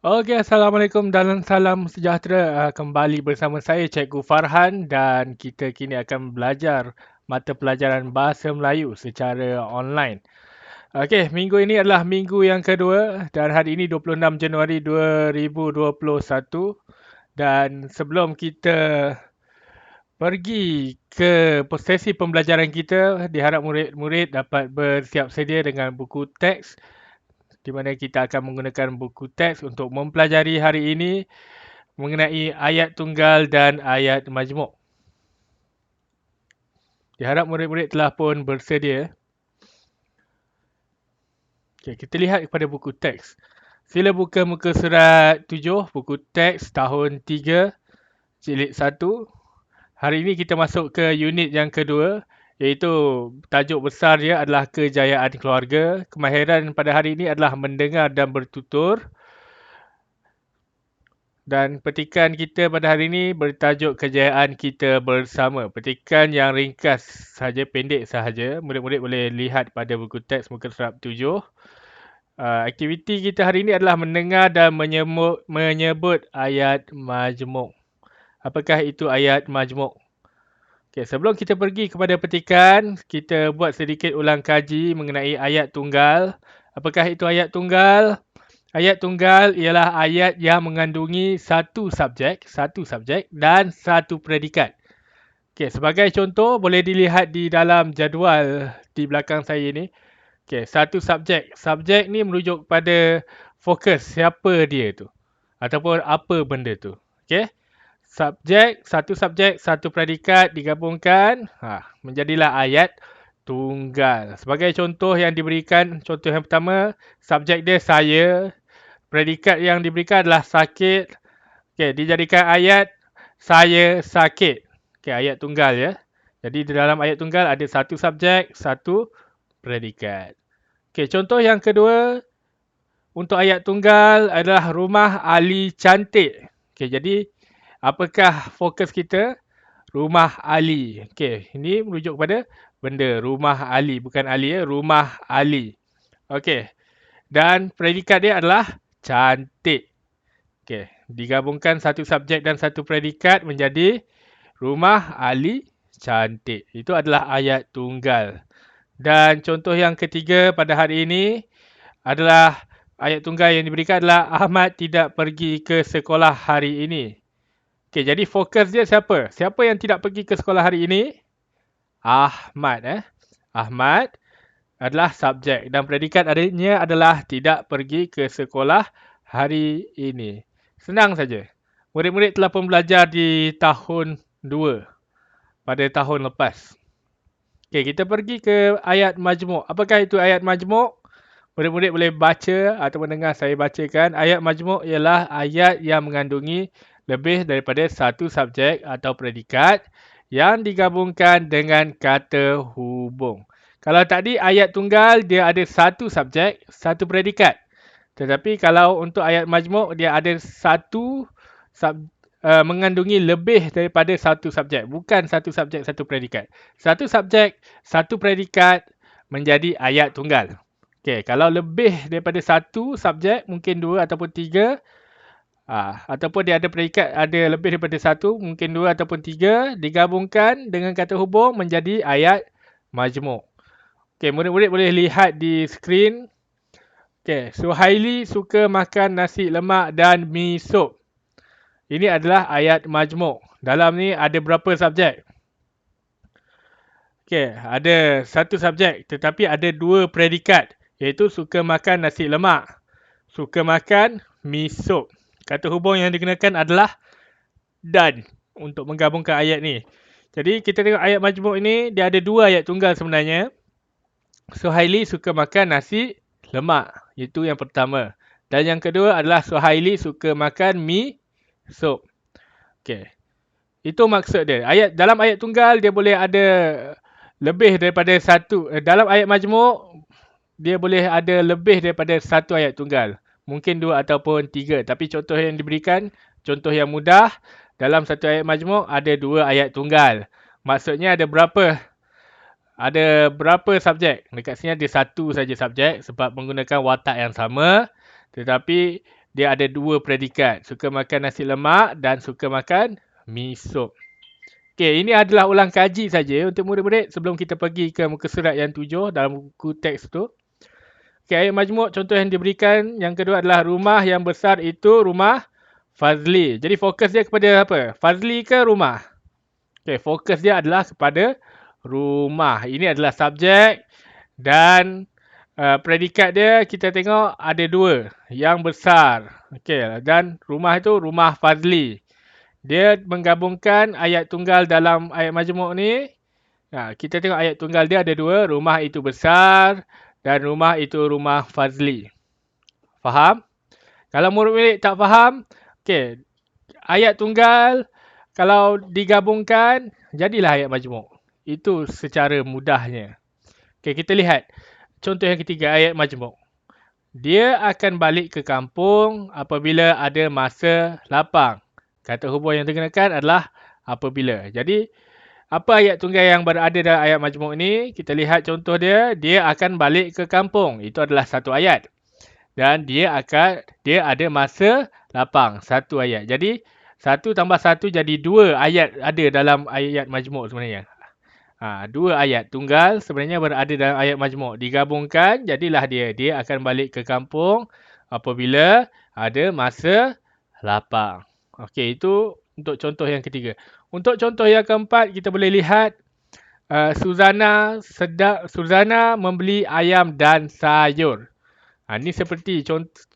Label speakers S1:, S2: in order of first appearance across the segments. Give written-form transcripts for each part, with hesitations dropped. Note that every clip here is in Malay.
S1: Okey, Assalamualaikum dan salam sejahtera. Kembali bersama saya Cikgu Farhan dan kita kini akan belajar mata pelajaran Bahasa Melayu secara online. Okey, minggu ini adalah minggu yang kedua dan hari ini 26 Januari 2021 dan sebelum kita pergi ke sesi pembelajaran kita, diharap murid-murid dapat bersiap sedia dengan buku teks di mana kita akan menggunakan buku teks untuk mempelajari hari ini mengenai ayat tunggal dan ayat majmuk. Diharap murid-murid telah pun bersedia. Okay, kita lihat kepada buku teks. Sila buka muka surat 7, buku teks tahun 3, jilid 1. Hari ini kita masuk ke unit yang kedua, iaitu tajuk besar dia adalah kejayaan keluarga. Kemahiran pada hari ini adalah mendengar dan bertutur. Dan petikan kita pada hari ini bertajuk kejayaan kita bersama. Petikan yang ringkas sahaja, pendek sahaja. Murid-murid boleh lihat pada buku teks muka surat 7. Aktiviti kita hari ini adalah mendengar dan menyebut ayat majmuk. Apakah itu ayat majmuk? Okay, sebelum kita pergi kepada petikan, kita buat sedikit ulang kaji mengenai ayat tunggal. Apakah itu ayat tunggal? Ayat tunggal ialah ayat yang mengandungi satu subjek dan satu predikat. Okey, sebagai contoh boleh dilihat di dalam jadual di belakang saya ini. Okey, satu subjek. Subjek ni merujuk pada fokus siapa dia tu ataupun apa benda tu. Okey. Subjek, satu predikat digabungkan, menjadilah ayat tunggal. Sebagai contoh yang diberikan, contoh yang pertama, subjek dia saya. Predikat yang diberikan adalah sakit. Okey, dijadikan ayat saya sakit. Okey, ayat tunggal ya. Jadi di dalam ayat tunggal ada satu subjek, satu predikat. Okey, contoh yang kedua untuk ayat tunggal adalah rumah Ali cantik. Okey, jadi apakah fokus kita? Rumah Ali. Okey, ini merujuk kepada benda rumah Ali, bukan Ali ya, rumah Ali. Okey. Dan predikat dia adalah cantik. Okey, digabungkan satu subjek dan satu predikat menjadi rumah Ali cantik. Itu adalah ayat tunggal. Dan contoh yang ketiga pada hari ini adalah ayat tunggal yang diberikan adalah Ahmad tidak pergi ke sekolah hari ini. Okey, jadi fokus dia siapa? Siapa yang tidak pergi ke sekolah hari ini? Ahmad. Ahmad adalah subjek dan predikat adanya adalah tidak pergi ke sekolah hari ini. Senang saja. Murid-murid telah pun belajar di tahun 2 pada tahun lepas. Okey, kita pergi ke ayat majmuk. Apakah itu ayat majmuk? Murid-murid boleh baca atau mendengar saya bacakan. Ayat majmuk ialah ayat yang mengandungi lebih daripada satu subjek atau predikat yang digabungkan dengan kata hubung. Kalau tadi ayat tunggal dia ada satu subjek, satu predikat. Tetapi kalau untuk ayat majmuk dia ada mengandungi lebih daripada satu subjek. Bukan satu subjek, satu predikat. Satu subjek, satu predikat menjadi ayat tunggal. Okey, kalau lebih daripada satu subjek, mungkin dua ataupun tiga. Ataupun dia ada predikat ada lebih daripada satu, mungkin dua ataupun tiga. Digabungkan dengan kata hubung menjadi ayat majmuk. Okey, murid-murid boleh lihat di skrin. Okey, Suhaili suka makan nasi lemak dan mi sup. Ini adalah ayat majmuk. Dalam ni ada berapa subjek? Okey, ada satu subjek tetapi ada dua predikat, iaitu suka makan nasi lemak, suka makan mi sup. Kata hubung yang digunakan adalah dan untuk menggabungkan ayat ni. Jadi kita tengok ayat majmuk ini, dia ada dua ayat tunggal sebenarnya. Suhaili suka makan nasi lemak. Itu yang pertama. Dan yang kedua adalah Suhaili suka makan mi sup. Okey. Itu maksud dia. Dalam ayat tunggal dia boleh ada lebih daripada satu. Dalam ayat majmuk dia boleh ada lebih daripada satu ayat tunggal. Mungkin dua ataupun tiga. Tapi contoh yang diberikan, contoh yang mudah, dalam satu ayat majmuk ada dua ayat tunggal. Maksudnya ada berapa? Ada berapa subjek? Dekat sini ada satu saja subjek sebab menggunakan watak yang sama. Tetapi dia ada dua predikat. Suka makan nasi lemak dan suka makan mi sop. Okey, ini adalah ulang kaji saja untuk murid-murid sebelum kita pergi ke muka surat yang 7 dalam buku teks tu. Okey, ayat majmuk contoh yang diberikan. Yang kedua adalah rumah yang besar itu rumah Fazli. Jadi fokus dia kepada apa? Fazli ke rumah? Okey, fokus dia adalah kepada rumah. Ini adalah subjek dan predikat dia kita tengok ada dua. Yang besar. Okey, dan rumah itu rumah Fazli. Dia menggabungkan ayat tunggal dalam ayat majmuk ni. Kita tengok ayat tunggal dia ada dua. Rumah itu besar dan rumah itu rumah Fazli. Faham? Kalau murid-murid tak faham, okey, ayat tunggal kalau digabungkan, jadilah ayat majmuk. Itu secara mudahnya. Okey, kita lihat. Contoh yang ketiga, ayat majmuk. Dia akan balik ke kampung apabila ada masa lapang. Kata hubung yang digunakan adalah apabila. Jadi, apa ayat tunggal yang berada dalam ayat majmuk ni? Kita lihat contoh dia. Dia akan balik ke kampung. Itu adalah satu ayat. Dan dia ada masa lapang. Satu ayat. Jadi, 1 tambah 1 jadi 2 ayat ada dalam ayat majmuk sebenarnya. Dua ayat tunggal sebenarnya berada dalam ayat majmuk. Digabungkan, jadilah dia. Dia akan balik ke kampung apabila ada masa lapang. Okey, itu untuk contoh yang ketiga. Untuk contoh yang keempat, kita boleh lihat Suzana membeli ayam dan sayur. Ini seperti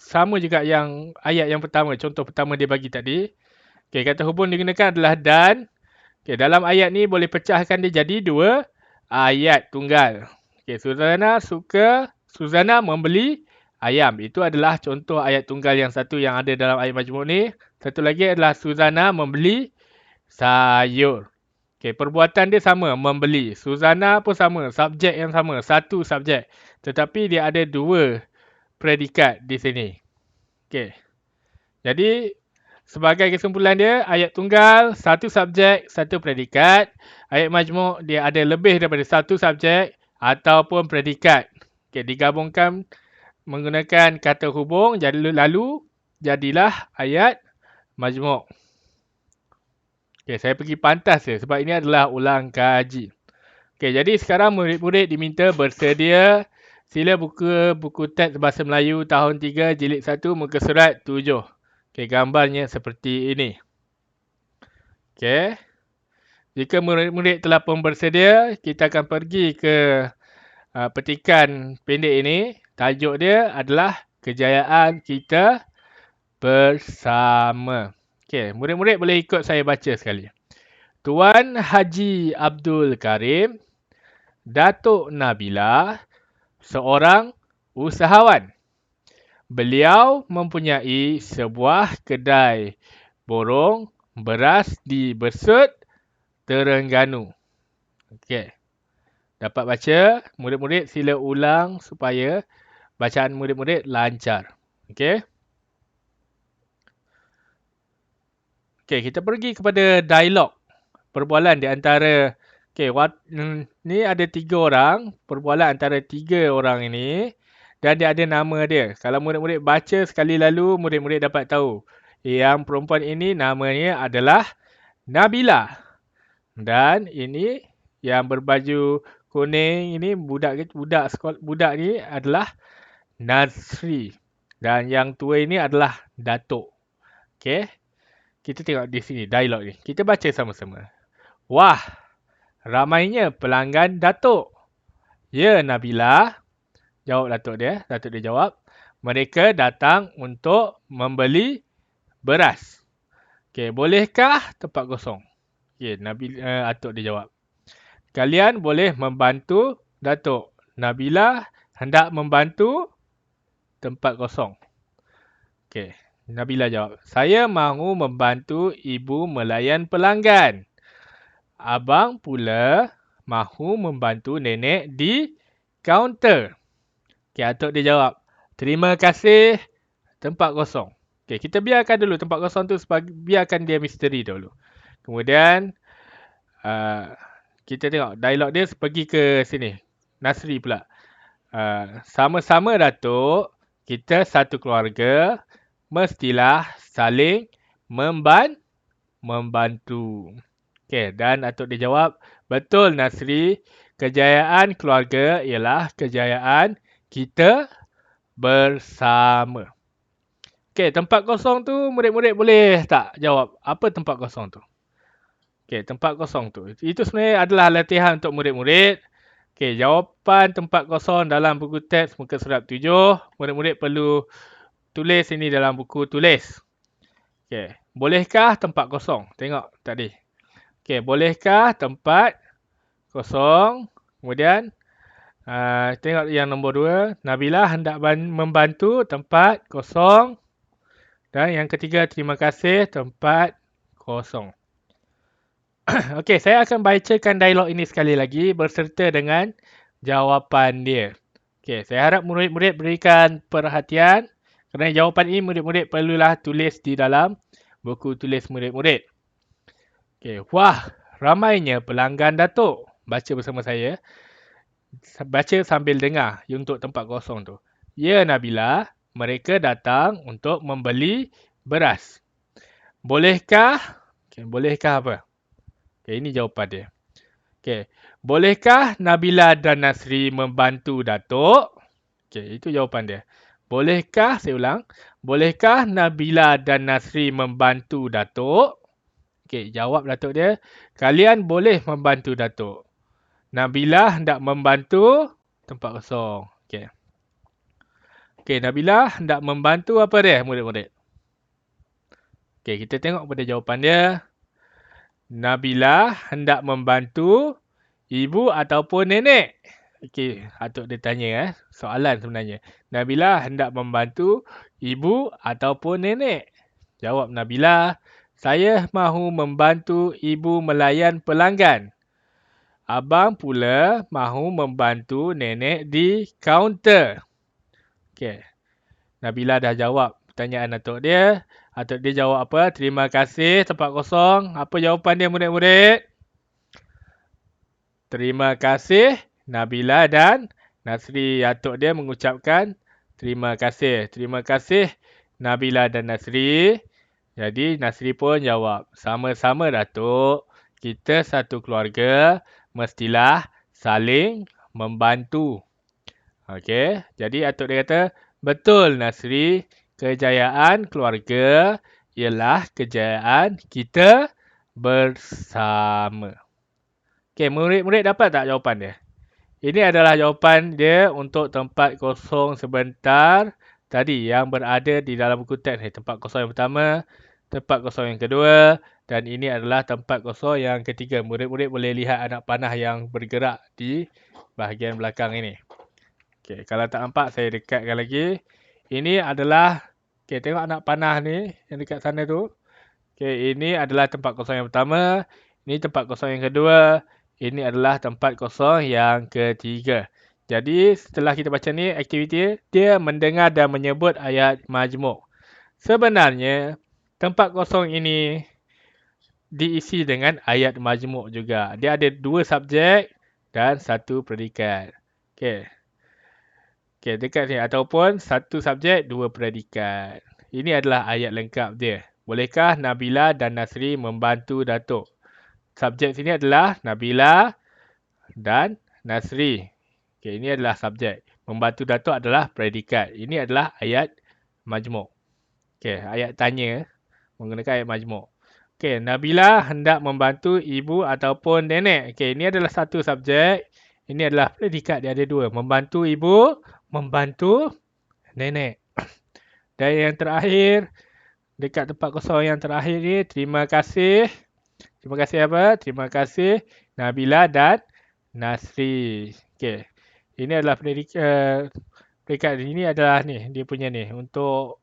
S1: sama juga yang ayat yang pertama. Contoh pertama dia bagi tadi. Okey, kata hubung digunakan adalah dan. Okey, dalam ayat ni boleh pecahkan dia jadi dua ayat tunggal. Okey, Suzana membeli ayam. Itu adalah contoh ayat tunggal yang satu yang ada dalam ayat majmuk ni. Satu lagi adalah Suzana membeli sayur. Okey, perbuatan dia sama, membeli. Suzana pun sama, subjek yang sama, satu subjek. Tetapi dia ada dua predikat di sini. Okey. Jadi, sebagai kesimpulan dia, ayat tunggal, satu subjek, satu predikat. Ayat majmuk, dia ada lebih daripada satu subjek ataupun predikat. Okey, digabungkan menggunakan kata hubung, lalu jadilah ayat majmuk. Okey, saya pergi pantas je sebab ini adalah ulang kaji. Okey, jadi sekarang murid-murid diminta bersedia. Sila buka buku teks Bahasa Melayu tahun 3 jilid 1 muka surat 7. Okey, gambarnya seperti ini. Okey. Jika murid-murid telah pun bersedia, kita akan pergi ke petikan pendek ini. Tajuk dia adalah Kejayaan Kita Bersama. Okey, murid-murid boleh ikut saya baca sekali. Tuan Haji Abdul Karim, Datuk Nabila, seorang usahawan. Beliau mempunyai sebuah kedai borong beras di Besut, Terengganu. Okey. Dapat baca? Murid-murid sila ulang supaya bacaan murid-murid lancar. Okey. Okey, kita pergi kepada dialog. Perbualan di antara ni ada 3 orang, perbualan antara 3 orang ini dan dia ada nama dia. Kalau murid-murid baca sekali lalu, murid-murid dapat tahu yang perempuan ini namanya adalah Nabila. Dan ini yang berbaju kuning ini budak ni adalah Nazri. Dan yang tua ini adalah Datuk. Okey. Kita tengok di sini dialog ni. Kita baca sama-sama. Wah, ramainya pelanggan Datuk. Ya, Nabila. Jawab Datuk dia. Datuk dia jawab. Mereka datang untuk membeli beras. Okey, bolehkah tempat kosong? Okey, Datuk dia jawab. Kalian boleh membantu Datuk. Nabila hendak membantu tempat kosong. Okey, Nabila jawab. Saya mahu membantu ibu melayan pelanggan. Abang pula mahu membantu nenek di kaunter. Okey, Datuk dia jawab. Terima kasih, tempat kosong. Okey, kita biarkan dulu tempat kosong tu, biarkan dia misteri dulu. Kemudian, kita tengok dialog dia pergi ke sini. Nasri pula. Sama-sama Datuk, kita satu keluarga. mestilah saling membantu. Okey, dan atuk dia jawab, betul Nasri, kejayaan keluarga ialah kejayaan kita bersama. Okey, tempat kosong tu murid-murid boleh tak jawab apa tempat kosong tu? Okey, tempat kosong tu. Itu sebenarnya adalah latihan untuk murid-murid. Okey, jawapan tempat kosong dalam buku teks muka surat 7, murid-murid perlu tulis ini dalam buku tulis. Okey, bolehkah tempat kosong? Tengok tadi. Okey, bolehkah tempat kosong? Kemudian tengok yang nombor 2, Nabila hendak membantu tempat kosong. Dan yang ketiga, terima kasih tempat kosong. Okey, saya akan bacakan dialog ini sekali lagi berserta dengan jawapan dia. Okey, saya harap murid-murid berikan perhatian kerana jawapan ini murid-murid perlulah tulis di dalam buku tulis murid-murid. Okey, wah, ramainya pelanggan Datuk. Baca bersama saya. Baca sambil dengar untuk tempat kosong tu. Ya Nabila, mereka datang untuk membeli beras. Bolehkah? Okay, bolehkah apa? Okay, ini jawapan dia. Okay. Bolehkah Nabila dan Nasri membantu Datuk? Okay, itu jawapan dia. Bolehkah, saya ulang. Bolehkah Nabila dan Nasri membantu Datuk? Okay, jawab Datuk dia. Kalian boleh membantu Datuk. Nabila hendak membantu tempat kosong. Okay. Okey, Nabila hendak membantu apa dia, murid-murid? Okey, kita tengok pada jawapan dia. Nabila hendak membantu ibu ataupun nenek? Okey, atuk dia tanya soalan sebenarnya. Nabila hendak membantu ibu ataupun nenek? Jawab Nabila, saya mahu membantu ibu melayan pelanggan. Abang pula mahu membantu nenek di kaunter. Okey. Nabila dah jawab pertanyaan atuk dia. Atuk dia jawab apa? Terima kasih tempat kosong. Apa jawapan dia murid-murid? Terima kasih Nabila dan Nasri. Atuk dia mengucapkan terima kasih. Terima kasih Nabila dan Nasri. Jadi Nasri pun jawab, sama-sama Datuk. Kita satu keluarga mestilah saling membantu. Okey, jadi atuk dia kata, betul Nasri, kejayaan keluarga ialah kejayaan kita bersama. Okey, murid-murid dapat tak jawapan dia? Ini adalah jawapan dia untuk tempat kosong sebentar tadi yang berada di dalam buku teks ni. Tempat kosong yang pertama, tempat kosong yang kedua dan ini adalah tempat kosong yang ketiga. Murid-murid boleh lihat anak panah yang bergerak di bahagian belakang ini. Okey, kalau tak nampak saya dekatkan lagi. Ini adalah, okey, tengok anak panah ni yang dekat sana tu. Okey, ini adalah tempat kosong yang pertama. Ini tempat kosong yang kedua. Ini adalah tempat kosong yang ketiga. Jadi setelah kita baca ni aktiviti dia mendengar dan menyebut ayat majmuk. Sebenarnya tempat kosong ini diisi dengan ayat majmuk juga. Dia ada 2 subjek dan 1 predikat. Okey. Okey, dekat sini. Ataupun 1 subjek, 2 predikat. Ini adalah ayat lengkap dia. Bolehkah Nabila dan Nasri membantu Datuk? Subjek sini adalah Nabila dan Nasri. Okey, ini adalah subjek. Membantu Datuk adalah predikat. Ini adalah ayat majmuk. Okey, ayat tanya menggunakan ayat majmuk. Okey, Nabila hendak membantu ibu ataupun nenek. Okey, ini adalah 1 subjek. Ini adalah predikat, dia ada 2. Membantu ibu, membantu nenek. Dan yang terakhir, dekat tempat kosong yang terakhir ni, terima kasih. Terima kasih apa? Terima kasih Nabila dan Nasri. Okey. Ini adalah predikat ini adalah ni, dia punya ni untuk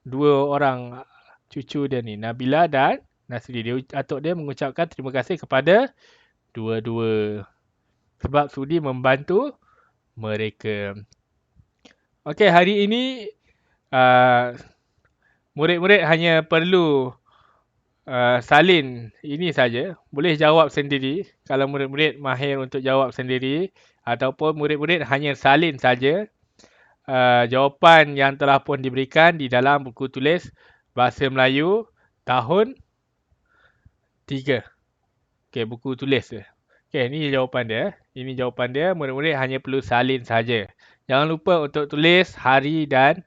S1: 2 orang cucu dia ni, Nabila dan Nasri. Atuk dia mengucapkan terima kasih kepada dua-dua sebab sudi membantu mereka. Okey, hari ini murid-murid hanya perlu salin ini saja. Boleh jawab sendiri kalau murid-murid mahir untuk jawab sendiri ataupun murid-murid hanya salin saja jawapan yang telah pun diberikan di dalam buku tulis Bahasa Melayu tahun 3. Okey, buku tulis dia. Okey, ini jawapan dia. Ini jawapan dia. Murid-murid hanya perlu salin saja. Jangan lupa untuk tulis hari dan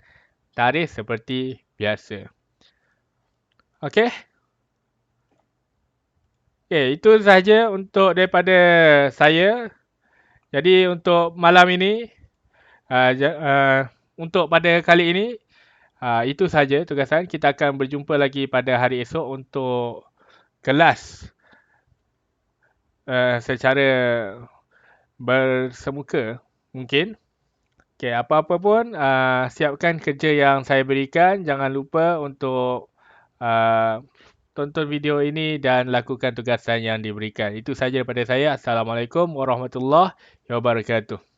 S1: tarikh seperti biasa. Okey? Okey, itu sahaja untuk daripada saya. Jadi untuk malam ini, untuk pada kali ini, itu sahaja tugasan. Kita akan berjumpa lagi pada hari esok untuk kelas secara bersemuka mungkin. Okey, apa-apa pun siapkan kerja yang saya berikan. Jangan lupa untuk tonton video ini dan lakukan tugasan yang diberikan. Itu sahaja daripada saya. Assalamualaikum warahmatullahi wabarakatuh.